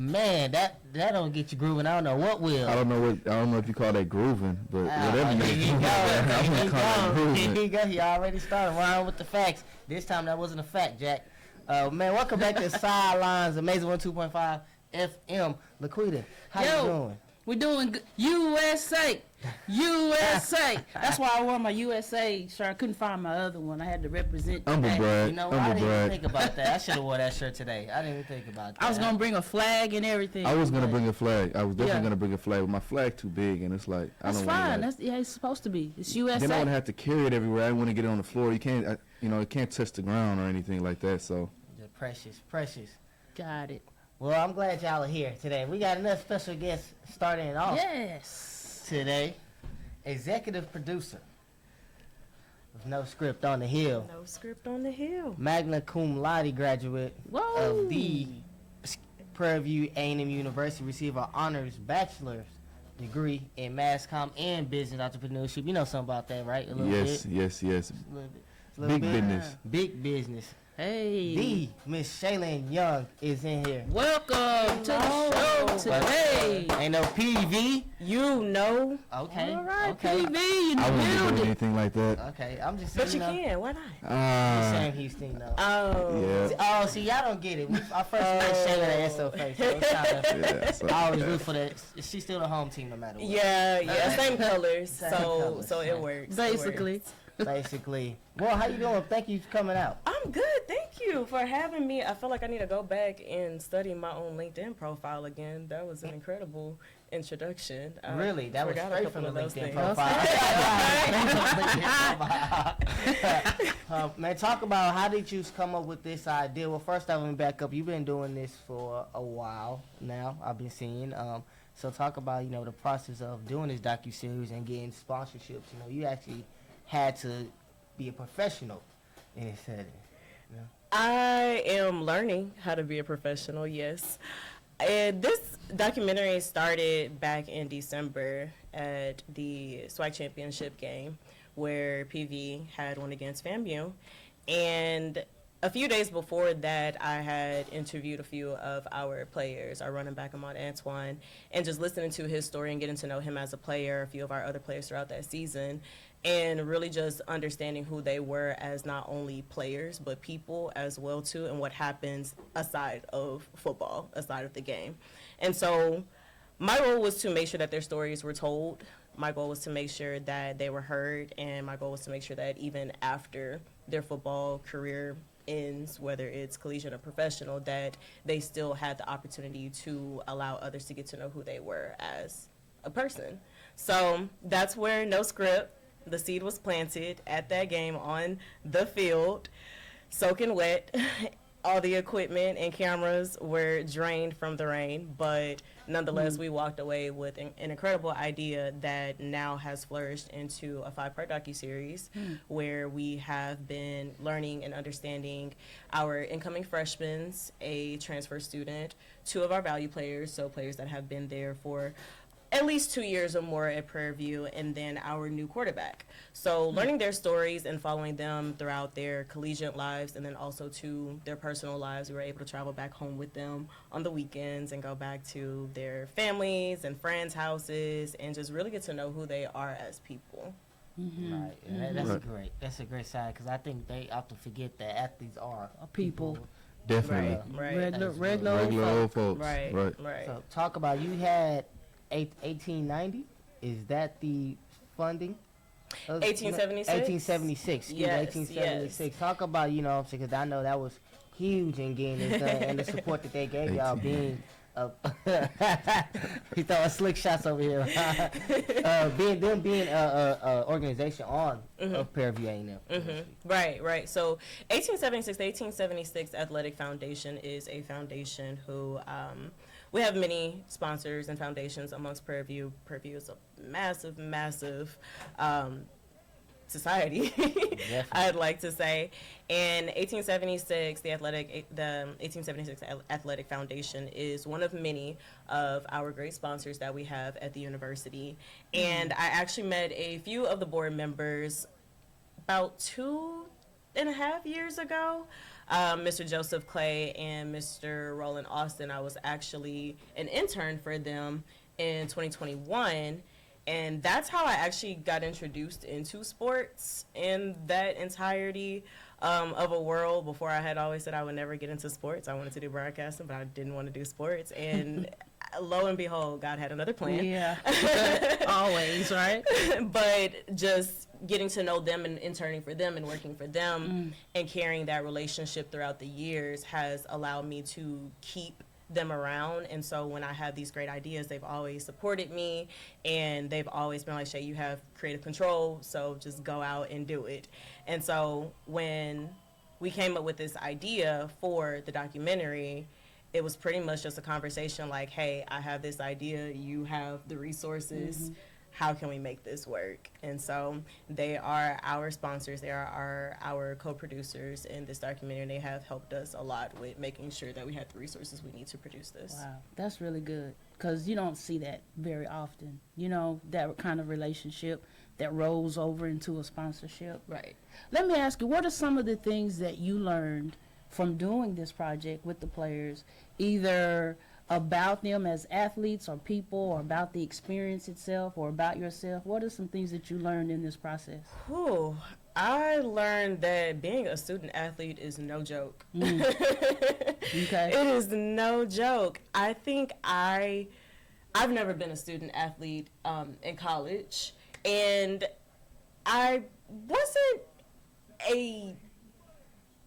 Man, that don't get you grooving. I don't know what will. I don't know if you call that grooving, but whatever There you you call it go. grooving. Here you go. He already started around with the facts. This time that wasn't a fact, Jack. Man, welcome back to Sidelines, Amazing 102.5 FM. Laquita, how you doing? We're doing good. USA. That's why I wore my USA shirt. I couldn't find my other one. I had to represent. Humble brag. You know what? I didn't even think about that. I should have wore that shirt today. I didn't even think about that. I was going to bring a flag and everything. I was going to bring a flag. I was definitely going to bring a flag, but my flag too big, and it's like, I don't want to. That's fine. It's supposed to be. It's USA. Then I want to have to carry it everywhere. I want to get it on the floor. You can't, it can't touch the ground or anything like that, so. Just precious. Got it. Well, I'm glad y'all are here today. We got another special guest starting off. Yes. Today, executive producer with no script on the hill. No script on the hill. Magna cum laude graduate of the Prairie View A&M University, receive an honors bachelor's degree in mass comm and business entrepreneurship. You know something about that, right? A little bit. Yes. A little Big bit. business. Big business. Hey. The Miss Shaylan Young is in here. Welcome to the show today. Ain't no PV. You know. Okay. All right, Okay. PV in the I wouldn't do building. anything like that. Okay. I'm just But saying. you can. Why not? Sam Houston, though. Oh. Yeah. See, y'all don't get it. Our first met Shayla at SOFA, so it's kinda, So, I always root for that. She's still the home team no matter what. Yeah. Same colors. Same so colors. so it works. Basically. Basically. Well, how you doing? Thank you for coming out. I'm good. Thank you for having me. I feel like I need to go back and study my own LinkedIn profile again. That was an incredible introduction. Really? That was forgot a straight couple from the of those LinkedIn profile. Man, talk about how did you come up with this idea? Well, first off, let me back up. You've been doing this for a while now. I've been seeing. So talk about, the process of doing this docu-series and getting sponsorships. You actually had to be a professional in this setting. I am learning how to be a professional, yes. And this documentary started back in December at the SWAC championship game where PV had one against FAMU. And a few days before that, I had interviewed a few of our players, our running back, Ahmad Antoine, and just listening to his story and getting to know him as a player, a few of our other players throughout that season, and really just understanding who they were as not only players, but people as well, too, and what happens aside of football, aside of the game. And so my role was to make sure that their stories were told. My goal was to make sure that they were heard, and my goal was to make sure that even after their football career ends, whether it's collegiate or professional, that they still had the opportunity to allow others to get to know who they were as a person. So that's where no script, the seed was planted at that game on the field, soaking wet. All the equipment and cameras were drained from the rain, but nonetheless, we walked away with an incredible idea that now has flourished into a 5-part docu-series where we have been learning and understanding our incoming freshmen, a transfer student, 2 of our value players, so players that have been there for at least 2 years or more at Prairie View, and then our new quarterback. So learning their stories and following them throughout their collegiate lives and then also to their personal lives. We were able to travel back home with them on the weekends and go back to their families and friends' houses and just really get to know who they are as people. Right. And that's a great side, because I think they often forget that athletes are People. Definitely. Right. Regular old folks. Right. So talk about, you had 1890. Is that the funding? 1876. 1876. Yes, 1876. Talk about, because I know that was huge in getting this done, and the support that they gave y'all being. He throwing slick shots over here. being an organization on Prairie View A&M. Right. So 1876, the 1876 Athletic Foundation is a foundation who we have many sponsors and foundations amongst Prairie View. Prairie View is a massive society, I'd like to say. In 1876, the 1876 Athletic Foundation is one of many of our great sponsors that we have at the university. And I actually met a few of the board members about 2.5 years ago. Mr. Joseph Clay and Mr. Roland Austin. I was actually an intern for them in 2021. And that's how I actually got introduced into sports in that entirety of a world. Before, I had always said I would never get into sports. I wanted to do broadcasting, but I didn't want to do sports. And lo and behold, God had another plan. Yeah, always, right? But just getting to know them and interning for them and working for them and carrying that relationship throughout the years has allowed me to keep them around. And so when I have these great ideas, they've always supported me, and they've always been like, Shay, you have creative control, so just go out and do it. And so when we came up with this idea for the documentary, it was pretty much just a conversation like, hey, I have this idea, you have the resources, how can we make this work? And so they are our sponsors, they are our co-producers in this documentary, and they have helped us a lot with making sure that we have the resources we need to produce this. Wow, that's really good, because you don't see that very often, that kind of relationship that rolls over into a sponsorship. Right. Let me ask you, what are some of the things that you learned from doing this project with the players, either about them as athletes or people, or about the experience itself, or about yourself? What are some things that you learned in this process? I learned that being a student athlete is no joke. Okay. It is no joke. I think I've never been a student athlete in college, and I wasn't a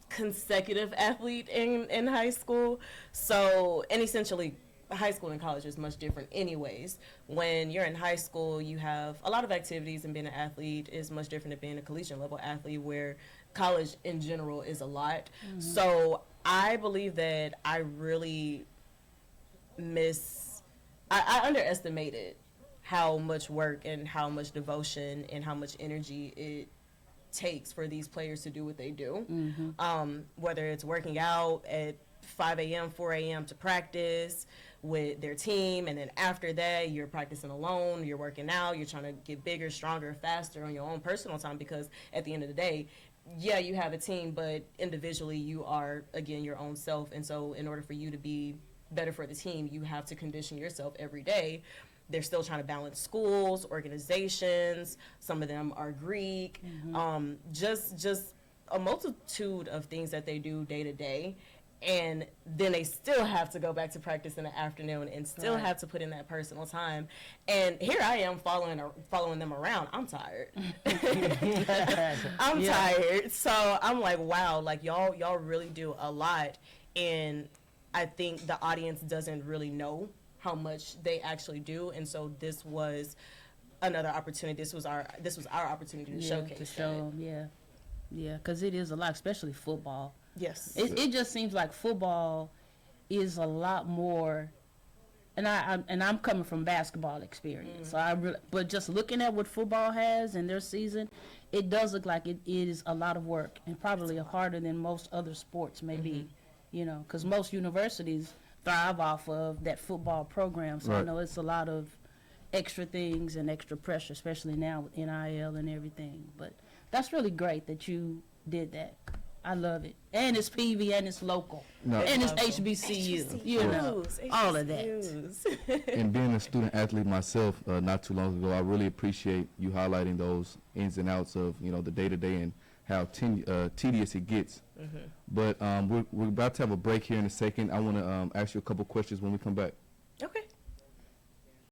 consecutive athlete in high school. So, and essentially high school and college is much different anyways. When you're in high school, you have a lot of activities, and being an athlete is much different than being a collegiate level athlete, where college in general is a lot. So I believe that I really I underestimated how much work and how much devotion and how much energy it takes for these players to do what they do. Whether it's working out at 5 a.m., 4 a.m. to practice with their team, and then after that you're practicing alone, you're working out, you're trying to get bigger, stronger, faster on your own personal time, because at the end of the day, yeah, you have a team, but individually you are, again, your own self. And so in order for you to be better for the team, you have to condition yourself every day. They're still trying to balance schools, organizations. Some of them are Greek. Just a multitude of things that they do day to day. And then they still have to go back to practice in the afternoon, and still have to put in that personal time. And here I am following them around. I'm tired. I'm tired. So I'm like, wow, like y'all really do a lot. And I think the audience doesn't really know how much they actually do. And so this was another opportunity. This was our opportunity to showcase to show them, because it is a lot, especially football. Yes. It just seems like football is a lot more, and I'm coming from basketball experience, so but just looking at what football has in their season, it does look like it is a lot of work, and probably harder than most other sports may be, because most universities thrive off of that football program, so I know it's a lot of extra things and extra pressure, especially now with NIL and everything. But that's really great that you did that. I love it. And it's PV, and it's local. And it's HBCU, all of that. And being a student athlete myself, not too long ago, I really appreciate you highlighting those ins and outs of, the day-to-day and how tedious it gets. But we're about to have a break here in a second. I want to ask you a couple questions when we come back. Okay.